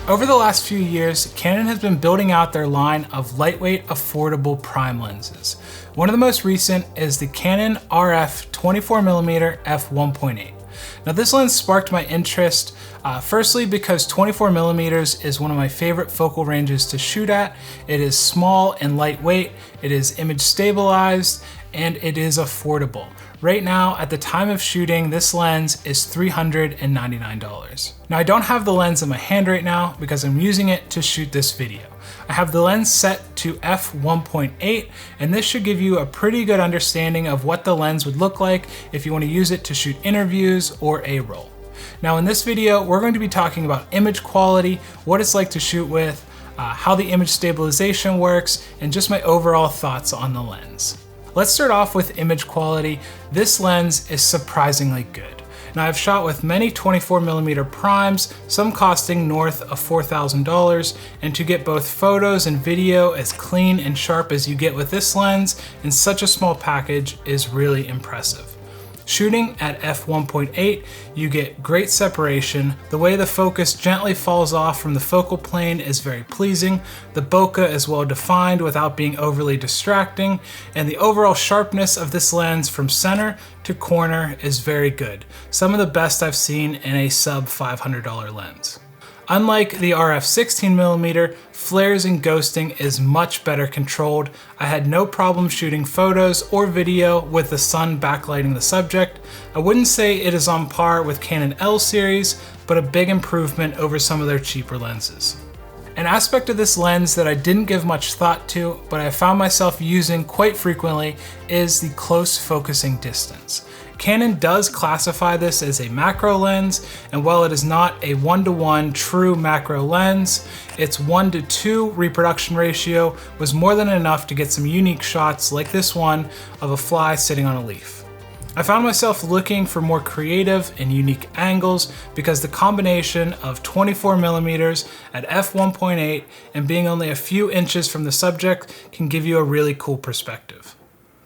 Over the last few years, Canon has been building out their line of lightweight, affordable prime lenses. One of the most recent is the Canon RF 24mm f1.8. Now this lens sparked my interest, firstly because 24mm is one of my favorite focal ranges to shoot at. It is small and lightweight, it is image stabilized, and it is affordable. Right now, at the time of shooting, this lens is $399. Now I don't have the lens in my hand right now because I'm using it to shoot this video. I have the lens set to f1.8, and this should give you a pretty good understanding of what the lens would look like if you want to use it to shoot interviews or A-roll. Now in this video, we're going to be talking about image quality, what it's like to shoot with, how the image stabilization works, and just my overall thoughts on the lens. Let's start off with image quality. This lens is surprisingly good. Now I've shot with many 24mm primes, some costing north of $4,000, and to get both photos and video as clean and sharp as you get with this lens in such a small package is really impressive. Shooting at f1.8, you get great separation. The way the focus gently falls off from the focal plane is very pleasing. The bokeh is well defined without being overly distracting, and the overall sharpness of this lens from center to corner is very good. Some of the best I've seen in a sub $500 lens. Unlike the RF 16mm, flares and ghosting is much better controlled. I had no problem shooting photos or video with the sun backlighting the subject. I wouldn't say it is on par with Canon L series, but a big improvement over some of their cheaper lenses. An aspect of this lens that I didn't give much thought to, but I found myself using quite frequently, is the close focusing distance. Canon does classify this as a macro lens, and while it is not a 1:1 true macro lens, its 1:2 reproduction ratio was more than enough to get some unique shots like this one of a fly sitting on a leaf. I found myself looking for more creative and unique angles because the combination of 24mm at f1.8 and being only a few inches from the subject can give you a really cool perspective.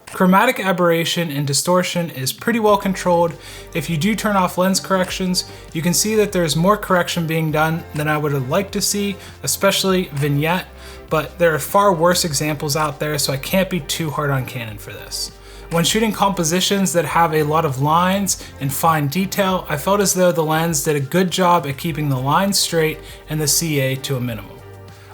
Chromatic aberration and distortion is pretty well controlled. If you do turn off lens corrections, you can see that there's more correction being done than I would have liked to see, especially vignette, but there are far worse examples out there, so I can't be too hard on Canon for this. When shooting compositions that have a lot of lines and fine detail, I felt as though the lens did a good job at keeping the lines straight and the CA to a minimum.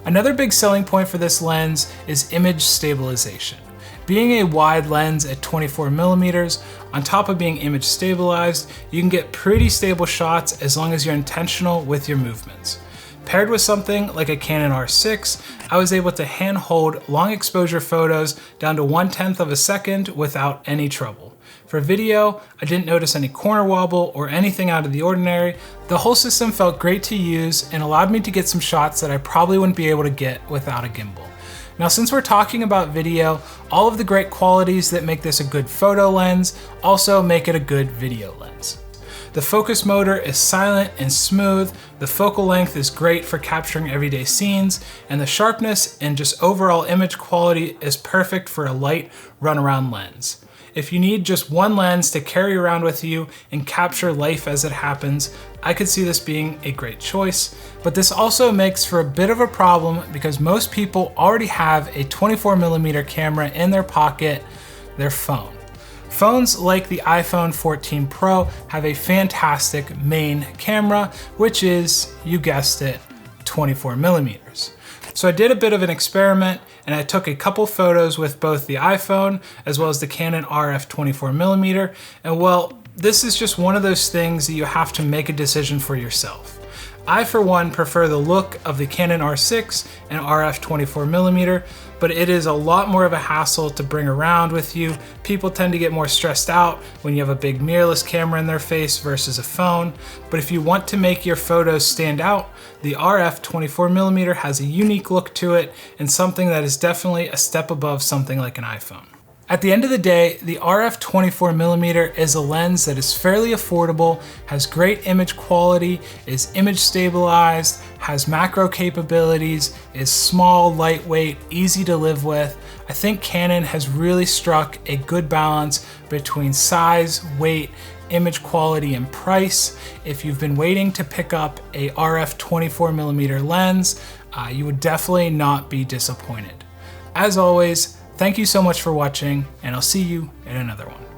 Another big selling point for this lens is image stabilization. Being a wide lens at 24mm, on top of being image stabilized, you can get pretty stable shots as long as you're intentional with your movements. Paired with something like a Canon R6, I was able to hand hold long exposure photos down to 1/10 of a second without any trouble. For video, I didn't notice any corner wobble or anything out of the ordinary. The whole system felt great to use and allowed me to get some shots that I probably wouldn't be able to get without a gimbal. Now, since we're talking about video, all of the great qualities that make this a good photo lens also make it a good video lens. The focus motor is silent and smooth, the focal length is great for capturing everyday scenes, and the sharpness and just overall image quality is perfect for a light runaround lens. If you need just one lens to carry around with you and capture life as it happens, I could see this being a great choice, but this also makes for a bit of a problem because most people already have a 24mm camera in their pocket, their phone. Phones like the iPhone 14 Pro have a fantastic main camera, which is, you guessed it, 24mm. So I did a bit of an experiment and I took a couple photos with both the iPhone as well as the Canon RF 24mm, and well, this is just one of those things that you have to make a decision for yourself. I, for one, prefer the look of the Canon R6 and RF 24mm, but it is a lot more of a hassle to bring around with you. People tend to get more stressed out when you have a big mirrorless camera in their face versus a phone. But if you want to make your photos stand out, the RF 24mm has a unique look to it and something that is definitely a step above something like an iPhone. At the end of the day, the RF 24mm is a lens that is fairly affordable, has great image quality, is image stabilized, has macro capabilities, is small, lightweight, easy to live with. I think Canon has really struck a good balance between size, weight, image quality and price. If you've been waiting to pick up a RF 24mm lens, you would definitely not be disappointed. As always, thank you so much for watching, and I'll see you in another one.